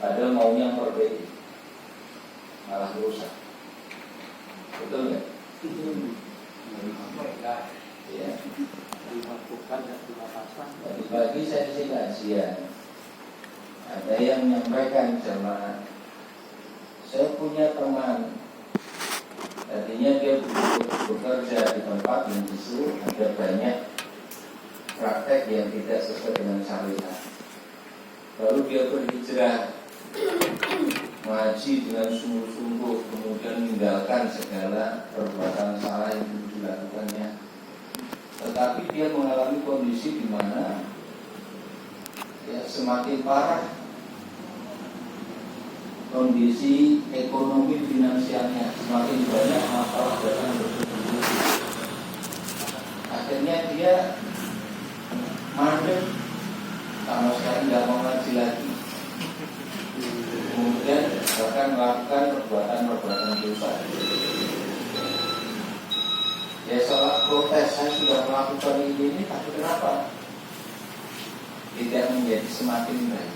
Padahal maunya memperbaiki, malah rusak. Betul nggak? Ya. Tadi pagi saya di kajian, ada yang menyampaikan jemaah, saya punya teman, tadinya dia bekerja di tempat yang justru ada banyak praktek yang tidak sesuai dengan syariat. Lalu dia berhijrah, ngaji dengan sungguh-sungguh, kemudian meninggalkan segala perbuatan salah yang dilakukannya. Tetapi dia mengalami kondisi di mana ya, semakin parah kondisi ekonomi finansialnya, semakin banyak masalah datang bersebut. Akhirnya dia mandek, sama sekali tidak mau ngaji lagi. Kemudian bahkan melakukan perbuatan dosa. Ya seolah protes, saya sudah melakukan ini, tapi kenapa tidak menjadi semakin baik?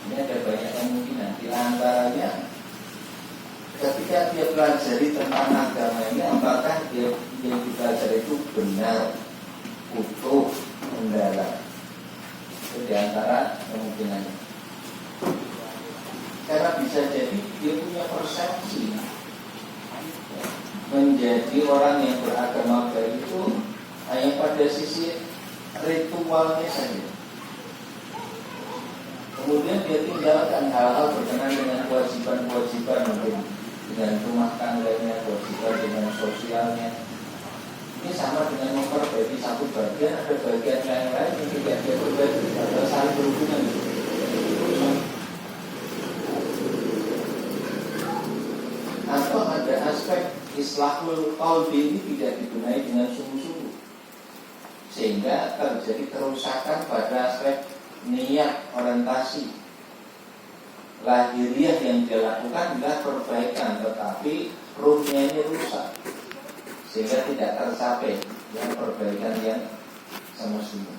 Ini ada banyak kemungkinan. Di antaranya ketika dia pelajari tentang agamanya, apakah dia yang dipelajari itu benar, utuh, mendalam. Itu di antara kemungkinannya. Karena bisa jadi dia punya persepsi menjadi orang yang beragama baik itu hanya pada sisi ritualnya saja. Kemudian dia tinggalkan hal-hal berkenaan dengan kewajiban-kewajiban, mungkin dengan rumah tangganya, kewajiban dengan sosialnya. Ini sama dengan memperbaiki satu bagian, ada bagian yang lain yang tidak dia perbaiki, atau saling berhubungan. Atau ada aspek islahul qalbi ini tidak dibenahi dengan sungguh-sungguh, sehingga terjadi kerusakan pada aspek niat, orientasi lahiriah yang dilakukan adalah perbaikan, tetapi ruhnya ini rusak, sehingga tidak tercapai yang perbaikan yang semestinya.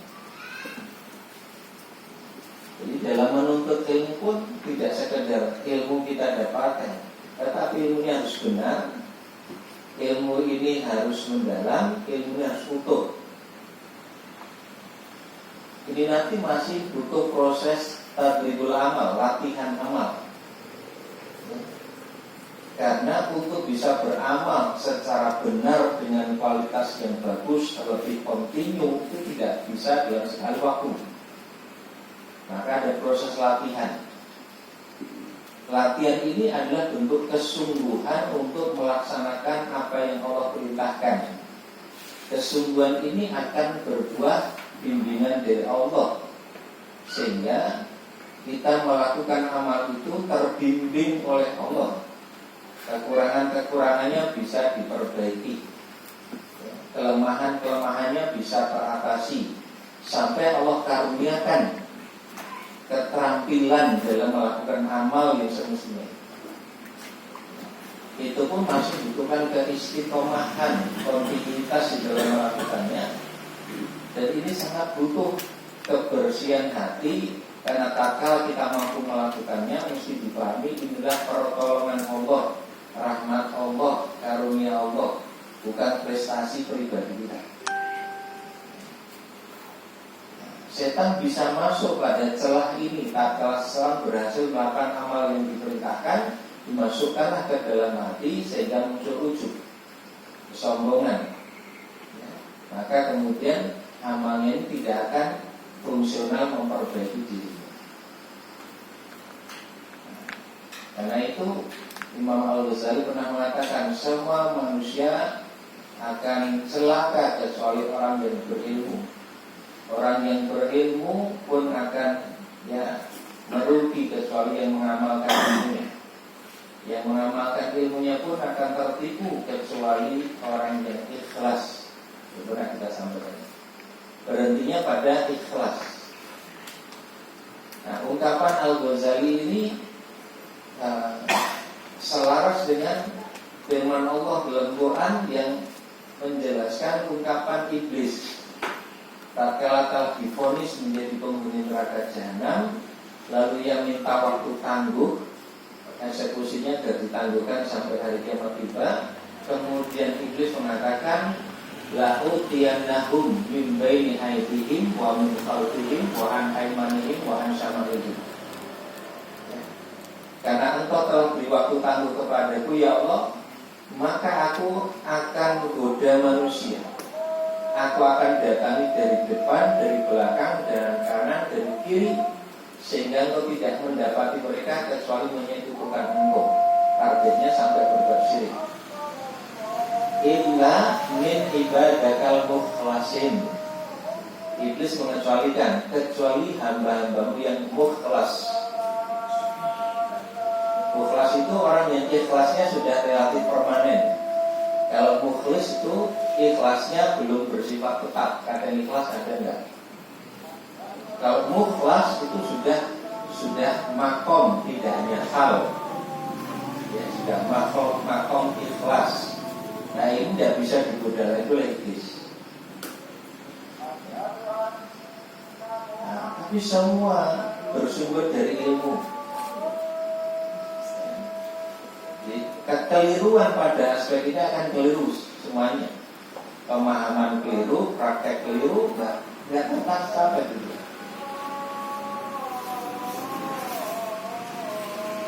Jadi dalam menuntut ilmu pun tidak sekedar ilmu kita dapatkan, tetapi ilmunya harus benar. Ilmu ini harus mendalam, ilmu ini harus utuh. Ini nanti masih butuh proses tadribul amal, latihan amal. Karena untuk bisa beramal secara benar dengan kualitas yang bagus, terlebih kontinu, itu tidak bisa dalam sekali waktu. Maka ada proses latihan. Latihan ini adalah bentuk kesungguhan untuk melaksanakan apa yang Allah perintahkan. Kesungguhan ini akan berbuah bimbingan dari Allah, sehingga kita melakukan amal itu terbimbing oleh Allah. Kekurangan-kekurangannya bisa diperbaiki, kelemahan-kelemahannya bisa teratasi, sampai Allah karuniakan keterampilan dalam melakukan amal yang semestinya. Itu pun masih butuhkan keistiqomahan, kontinuitas di dalam melakukannya. Dan ini sangat butuh kebersihan hati, karena tatkala kita mampu melakukannya mesti dipahami inilah pertolongan Allah, rahmat Allah, karunia Allah, bukan prestasi pribadi kita. Setan bisa masuk pada celah ini tatkala seseorang berhasil melakukan amal yang diperintahkan, dimasukkanlah ke dalam hati sehingga muncul ujub, kesombongan. Maka kemudian amalnya ini tidak akan fungsional memperbaiki diri. Karena itu Imam Al-Ghazali pernah mengatakan semua manusia akan celaka kecuali orang yang berilmu. Orang yang berilmu pun akan merugi kecuali yang mengamalkan ilmunya. Yang mengamalkan ilmunya pun akan tertipu kecuali orang yang ikhlas. Itu pernah kita sampaikan. Berhentinya pada ikhlas. Nah, ungkapan Al-Ghazali ini selaras dengan firman Allah dalam Quran yang menjelaskan ungkapan iblis. Tatkala telah divonis menjadi penghuni neraka jahanam, lalu ia tangguh, eksekusinya sudah ditangguhkan sampai hari kiamat tiba. Kemudian iblis mengatakan, la'utiyannahum min baini aydihim wa min khalfihim wa an aymanihim wa an syamalihim. Karena engkau telah beri waktu tangguh kepadaku ya Allah, maka aku akan menggoda manusia. Aku akan datangi dari depan, dari belakang, dari kanan, dari kiri, sehingga engkau tidak mendapati mereka kecuali menyekutukan engkau. Targetnya sampai berbuat syirik. Illa min ibadakal mukhlasin. Iblis mengecualikan, kecuali hamba-hambamu yang mukhlas. Mukhlas itu orang yang ikhlasnya sudah relatif permanen. Kalau mukhlis itu ikhlasnya belum bersifat tetap. Kata ikhlas ada enggak? Kalau mukhlas itu sudah makom, tidak hanya hal. Ya, sudah makom ikhlas. Nah ini tidak bisa digoda lagi oleh iblis. Nah, tapi semua bersumber dari ilmu. Jadi kekeliruan pada aspek ini akan keliru semuanya. Pemahaman keliru, praktek keliru, nggak tepat sampai dulu.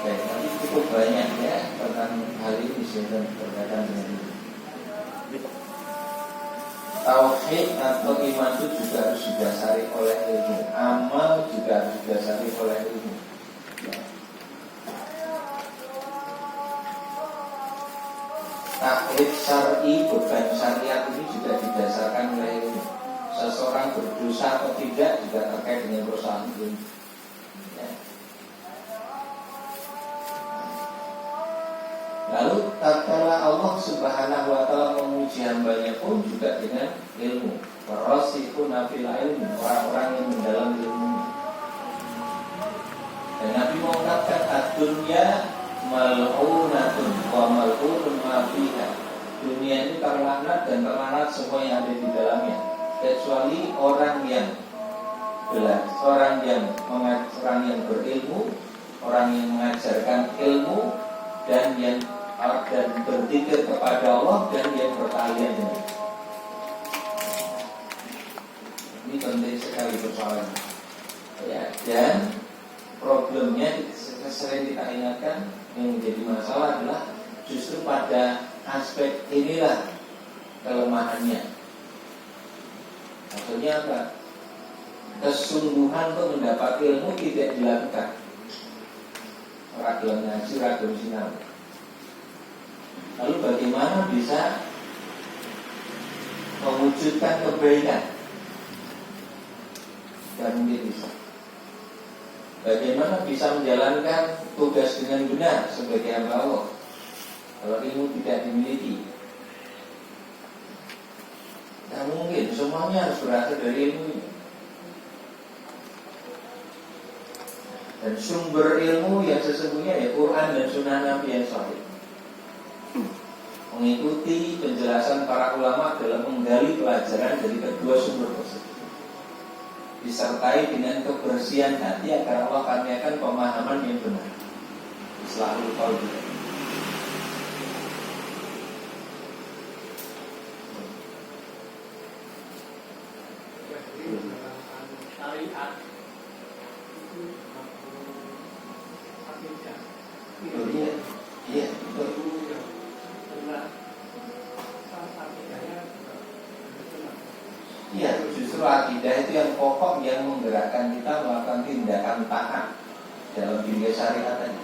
Baik, nanti cukup banyak ya tentang hal ini dan berkaitan dengan ini. Tauhid atau iman itu juga harus didasari oleh ilmu. Amal juga harus didasari oleh ilmu. Taklif syar'i, beban syariat ini juga didasarkan oleh ilmu. Seseorang berdosa atau tidak juga terkait dengan persoalan ilmu. Ya. Lalu tatkala Allah Subhanahu wa taala memuji hambanya pun juga dengan ilmu. Warasikhuna fil ilmi, orang-orang yang mendalam ilmu. Dan Nabi mengatakan ad-dunya mal'unatun wa mal'unun ma fiha. Dunia ini terlaknat dan terlaknat semua yang ada di dalamnya, kecuali orang yang belajar, orang yang berilmu, orang yang mengajarkan ilmu, dan yang berzikir kepada Allah, dan yang bertahiyat. Ini penting sekali persoalan. Ya, dan problemnya sering kita ingatkan, yang menjadi masalah adalah justru pada aspek inilah kelemahannya. Maksudnya apa? Kesungguhan untuk mendapat ilmu tidak dilakukan. Orang gelem ngaji, orang gelem sinau. Lalu bagaimana bisa mewujudkan kebaikan? Dan mungkin bisa. Bagaimana bisa menjalankan tugas dengan benar sebagai hamba Allah kalau ilmu tidak dimiliki? Tidak mungkin, semuanya harus berasal dari ilmu ini. Dan sumber ilmu yang sesungguhnya ya Quran dan Sunnah Nabi yang sahih. Mengikuti penjelasan para ulama dalam menggali pelajaran dari kedua sumber tersebut, disertai dengan kebersihan hati agar Allah karuniakan pemahaman yang benar. Islahul qalbi. Syariat itu Iya, betul. Iya, justru akidah itu yang pokok yang menggerakkan kita melakukan tindakan taat dalam dunia syariat tadi.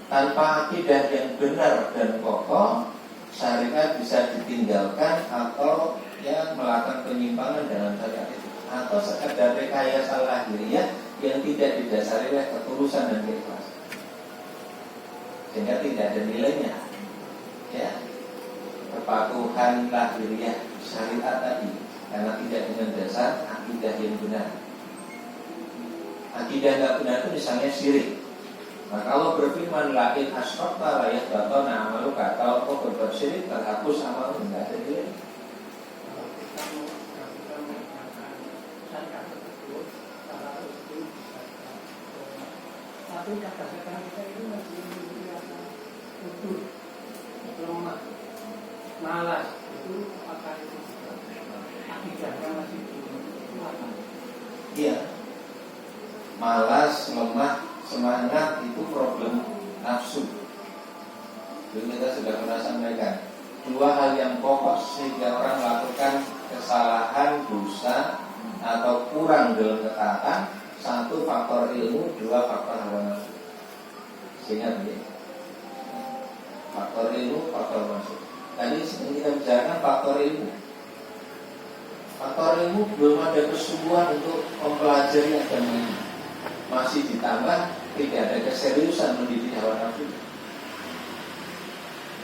Tanpa akidah yang benar dan pokok, syariat bisa ditinggalkan atau ya melakukan penyimpangan dalam syariat itu, atau sekedar rekayasa lahiriah yang tidak didasari oleh ketulusan dan keikhlasan, sehingga tidak ada nilainya. Ya, kepatuhan lahiriah syariat tadi karena tidak dengan dasar akidah yang benar. Akidah yang benar itu misalnya syirik. Maka Allah berfirman, la in asyrakta la yahbatana amaluka. Kalau kau berbuat syirik, terhapus amalmu, tidak ada nilai. Tapi kata sekarang kita itu masih utuh, lemah, malas. Itu apakah itu akidahnya masih kuat? Iya. Malas, lemah, semangat itu problem nafsu. Dulu kita sudah pernah sampaikan dua hal yang pokok sehingga orang melakukan kesalahan, dosa atau kurang dalam ketaatan. Satu, faktor ilmu. Dua, faktor hawa nafsu. Sehingga begini, faktor ilmu, faktor nafsu. Tadi kita bicarakan faktor ilmu. Faktor ilmu belum ada kesungguhan untuk mempelajari agama ini. Masih ditambah tidak ada keseriusan mendidik hawa nafsu.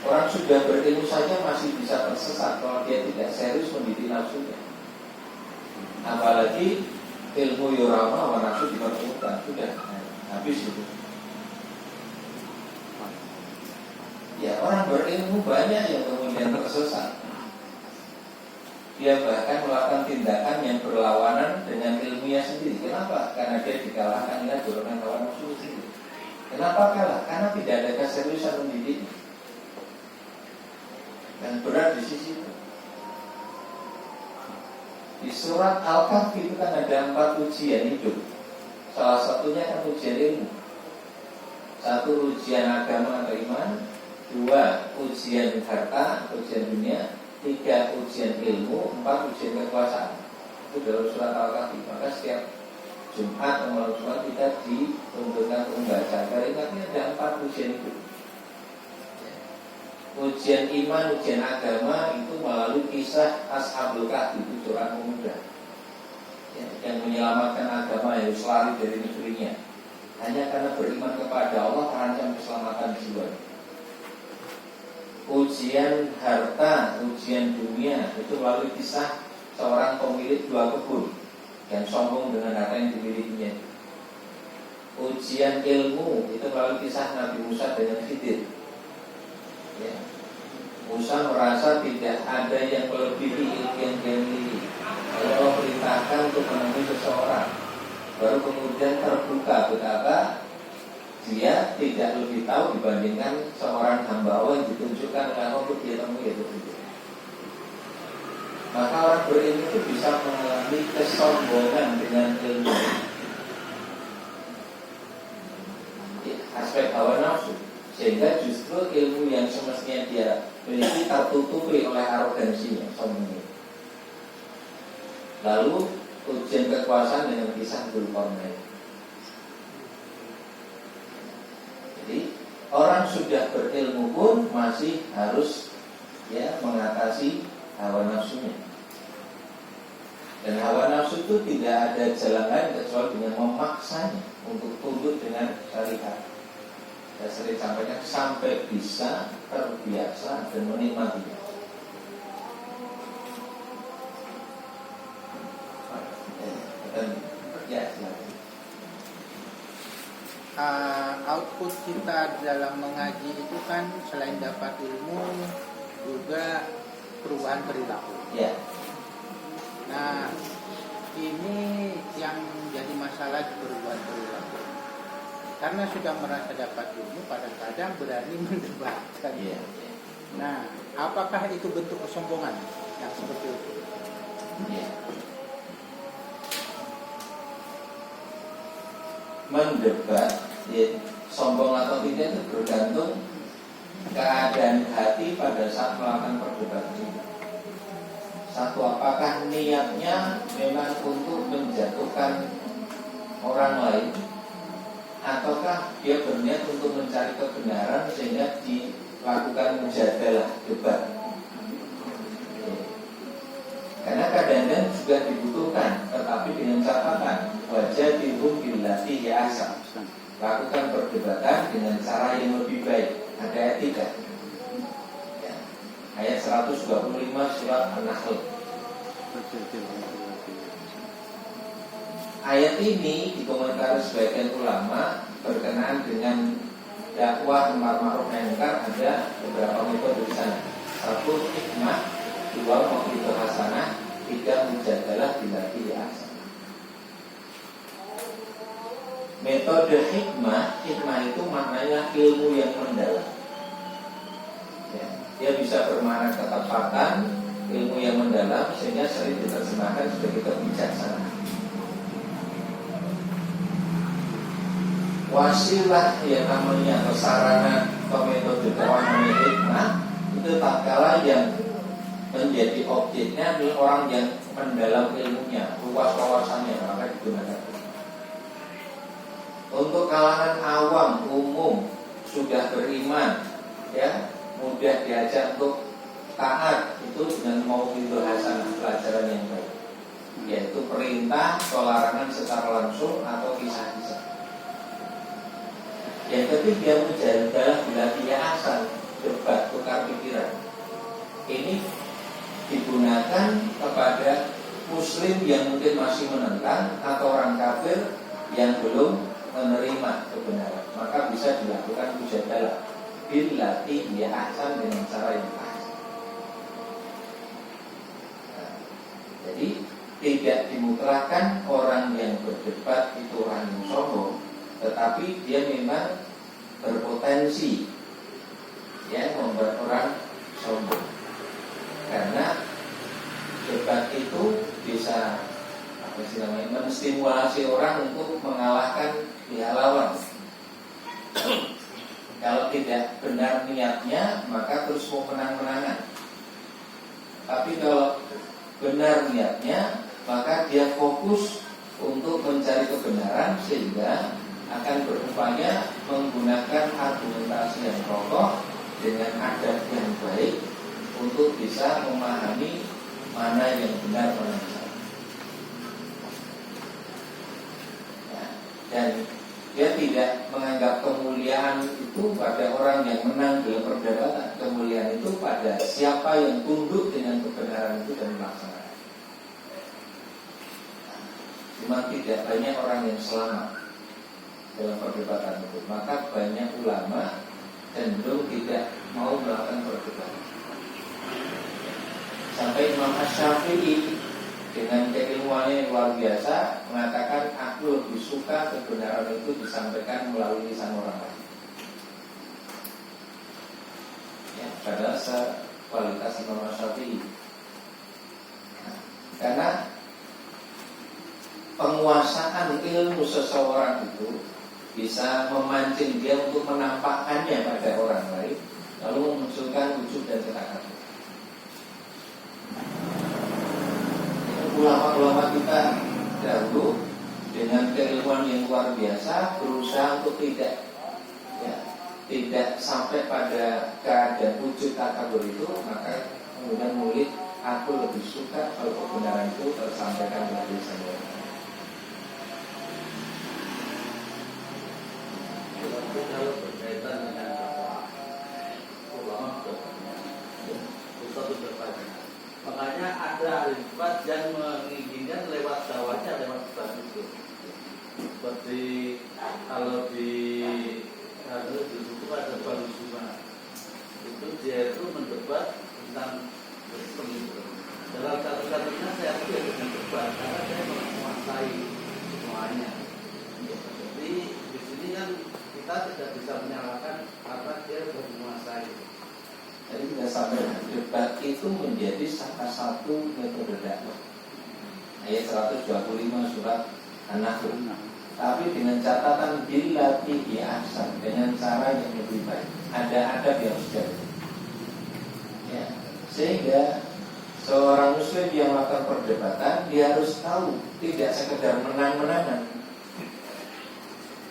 Orang sudah berilmu saja masih bisa tersesat kalau dia tidak serius mendidik nafsunya. Apalagi ilmu yorama hawa nafsu dipertemukan, sudah habis itu. Ya, orang berilmu banyak yang kemudian tersesat. Dia bahkan melakukan tindakan yang berlawanan dengan ilmunya sendiri. Kenapa? Karena dia dikalahkan oleh dorongan hawa nafsu sendiri. Kenapa kalah? Karena tidak ada keseriusan mendidik. Dan berat di sisi itu. Di surat Al-Kahfi itu kan ada 4 ujian hidup. Salah satunya kan ujian ilmu. 1, ujian agama atau iman. 2, ujian harta, ujian dunia. 3, ujian ilmu. 4, ujian kekuasaan. Itu dalam surat Al-Kahfi. Maka setiap Jumat atau malam Jumat kita dituntutkan untuk membaca. Kali ini ada 4 ujian hidup. Ujian iman, ujian agama itu melalui kisah Ashabul Kahfi, itu seorang pemuda yang menyelamatkan agama, yang harus lari dari negerinya hanya karena beriman kepada Allah, terancam keselamatan jiwa. Ujian harta, ujian dunia itu melalui kisah seorang pemilik 2 kebun yang sombong dengan harta yang dimilikinya. Ujian ilmu itu melalui kisah Nabi Musa dengan Khidir. Ya. Musa merasa tidak ada yang melebihi ilmu yang dia miliki. Allah perintahkan untuk menemui seseorang, baru kemudian terbuka betapa dia tidak lebih tahu dibandingkan seorang hamba Allah yang ditunjukkan oleh Allah untuk dia temui, yaitu Khidir. Maka orang berilmu itu bisa mengalami kesombongan dengan ilmu. Aspek hawa nafsu. Sehingga justru ilmu yang semestinya dia miliki tertutupi oleh arogansinya, sombongnya. Lalu ujian kekuasaan dengan kisah Dzulqarnain. Jadi orang sudah berilmu pun masih harus mengatasi hawa nafsunya. Dan hawa nafsu itu tidak ada jalan lain kecuali dengan memaksanya untuk tunduk dengan syariat. Saya sering sampaikan sampai bisa terbiasa dan menikmatinya. Output kita dalam mengaji itu kan selain dapat ilmu juga perubahan perilaku. Ya. Nah, ini yang jadi masalah di perubahan perilaku. Karena sudah merasa dapat ilmu, kadang-kadang berani mendebatkan. Ya. Nah, apakah itu bentuk kesombongan yang seperti itu? Ya. Mendebat, sombong atau tidak itu bergantung keadaan hati pada saat melakukan perdebatan. Satu, apakah niatnya memang untuk menjatuhkan orang lain, ataukah dia berniat untuk mencari kebenaran sehingga dilakukan mujadalah, debat. Karena kadang-kadang juga dibutuhkan, tetapi dengan catatan wajadilhum billati hiya ahsan. Lakukan perdebatan dengan cara yang lebih baik, ada etika. Ya. Ayat 125 surat An-Nahl. Ayat ini dikomentari sebagian ulama berkenaan dengan dakwah amar ma'ruf nahi munkar. Ada beberapa metode di sana. 1, hikmah. 2, mau'izah hasanah. 3, mujadalah billati hiya ahsan. Metode hikmah itu maknanya ilmu yang mendalam. Ya, dia bisa bermakna ketepatan, ilmu yang mendalam, sehingga sering diterjemahkan sebagai kebijaksanaan. Wasilah yang namanya atau sarana atau metode dakwah namanya hikmah itu tatkala yang menjadi objeknya adalah orang yang mendalam ilmunya, luas wawasannya, maka digunakan. Untuk kalangan awam, umum, sudah beriman, ya, mudah diajak untuk taat itu dengan mau'izah hasanah, pelajaran yang baik, yaitu perintah atau larangan secara langsung atau kisah-kisah. Yang ketiga adalah bilatiyah debat, tukar pikiran. Ini digunakan kepada muslim yang mungkin masih menentang atau orang kafir yang belum menerima kebenaran, maka bisa dilakukan mujadalah billati hiya ahsan, dengan cara yang ahsan. Nah, jadi tidak dimutlakkan orang yang berdebat itu orang yang sombong, tetapi dia memang berpotensi ya membuat orang sombong, karena debat itu bisa menstimulasi orang untuk mengalahkan pihak lawan. Kalau tidak benar niatnya, maka terus mau menang-menangan. Tapi kalau benar niatnya, maka dia fokus untuk mencari kebenaran, sehingga akan berupaya menggunakan argumentasi yang kokoh dengan adab yang baik untuk bisa memahami mana yang benar, mana yang salah. Dan dia tidak menganggap kemuliaan itu pada orang yang menang dalam perdebatan. Kemuliaan itu pada siapa yang tunduk dengan kebenaran itu dan melaksanakan. Cuma tidak banyak orang yang selamat dalam perdebatan itu. Maka banyak ulama cenderung tidak mau melakukan perdebatan. Sampai Imam Asy-Syafi'i dengan keilmuannya yang luar biasa mengatakan, aku lebih suka kebenaran itu disampaikan melalui lisan orang lain. Ya, padahal sekualitas Imam Syafi'i. Nah, karena penguasaan ilmu seseorang itu bisa memancing dia untuk menampakkannya pada orang lain, lalu memunculkan wujud dan kata-kata. Ulama-ulama kita dahulu dengan keilmuan yang luar biasa berusaha untuk tidak sampai pada keadaan wujud takabur itu, maka kemudian murid, aku lebih suka kalau kebenaran itu tersampaikan melalui saya. Kalau berkaitan dengan ulama Ustaz bertanya, makanya ada alifat yang menginginkan lewat dakwahnya lewat Ustaz itu. Seperti kalau di buku ada Baru Zuma, itu dia itu mendebat tentang sistem itu. Dalam satu-satunya saya itu dengan debat karena saya menguasai semuanya. Jadi di sini kan kita tidak bisa menyalahkan karena dia sudah menguasai. Jadi tidak sampai debat itu menjadi salah satu metode dakwah. Ayat 125 surat An-Nahl. Tapi dengan catatan billati hiya ahsan, dengan cara yang lebih baik. Ada adab yang harus jadi. Ya, sehingga seorang muslim yang melakukan perdebatan, dia harus tahu tidak sekedar menang-menangan,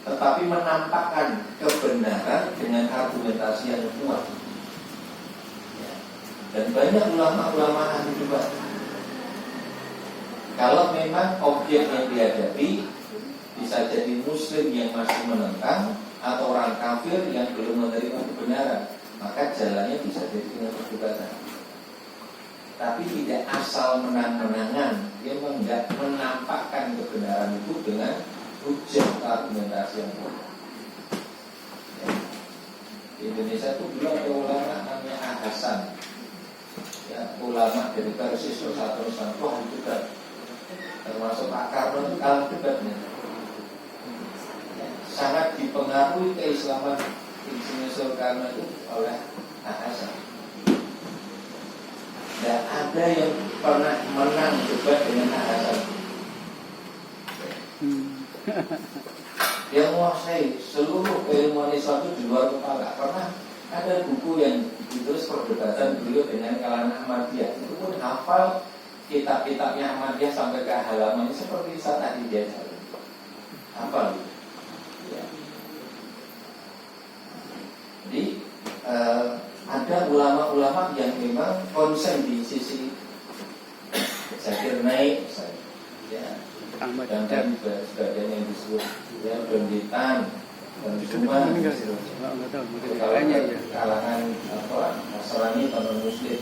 tetapi menampakkan kebenaran dengan argumentasi yang kuat. Ya. Dan banyak ulama-ulama ahli debat. Kalau memang objek yang dihadapi bisa jadi muslim yang masih menentang atau orang kafir yang belum menerima kebenaran, maka jalannya bisa jadi dengan perdebatan. Tapi tidak asal menang-menangan, dia tidak menampakkan kebenaran itu dengan hujah argumentasi yang kuat. Ya. Di Indonesia itu dulu ada ulama namanya Hasan, ya, ulama dari Persis satu wah juga termasuk Pak Karno itu kalah debatnya. Ya. sangat dipengaruhi keislaman Insinyur Soekarno itu oleh Hasan. Tidak ada yang pernah menang debat dengan Hasan. Yang menguasai seluruh keilmuan Islam itu di luar kepala. Pernah ada buku yang ditulis perdebatan beliau dengan kalangan Ahmadiyah. Itu pun hafal kitab-kitabnya Ahmadiyah sampai ke halaman seperti saat tadi dia hafal. Ya. Jadi ada ulama-ulama yang memang konsen di sisi Zakir Naik misalnya, ya. Dan tadi sebagian yang disebut ya pendidikan dan cuma kalau kalangan Nasrani atau non-Muslim.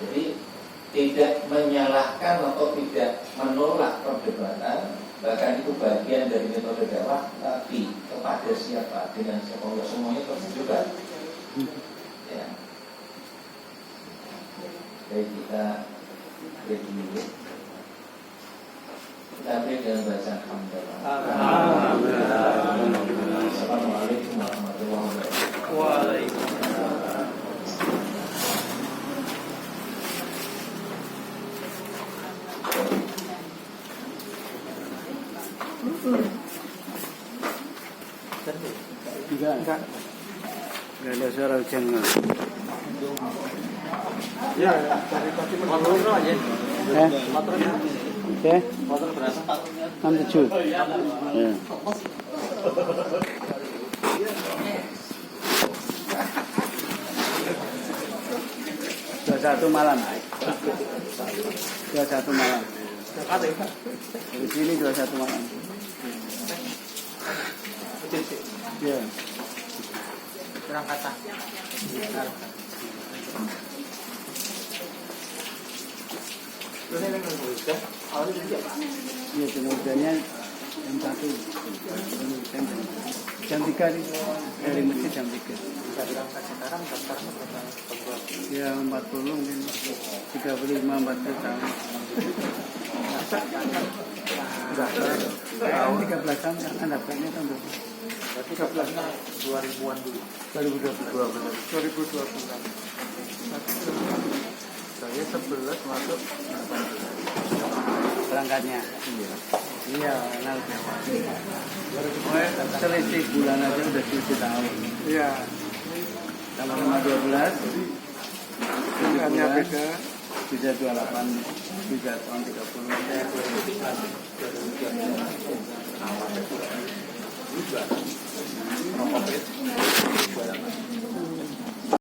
Jadi tidak menyalahkan atau tidak menolak perdebatan, bahkan itu bagian dari metode dakwah, tapi kepada siapa, dengan siapa, semuanya terbuka. Ya. Baik, kita break dulu. Kita break dengan baca hamdalah. Assalamualaikum warahmatullahi wabarakatuh. Waalaikumsalam. Enggak ada suara hujan. Ya, dari tadi motor aja. Motornya. Oke. Motor berasa takutnya. 67. Ya. Satu malam. 21 malam. Dari sini 21 malam. Ya. Berangkatan. Iya, kemudiannya jam 3 dari masjid jam 3. Kita berangkat sekarang berapa? Ya 40 mungkin 35 40 tahun. Enggak. Tahun 13 tahun kan dapatnya tahun berapa? 13 tahun 2000-an dulu. 2012. Saya 11 masuk Berangkatnya. Iya, nanti. Selisih bulan aja udah 7 tahun. Iya. Kalau sama 12 Hanya bulan, beda. bisa 28 3 tahun 30.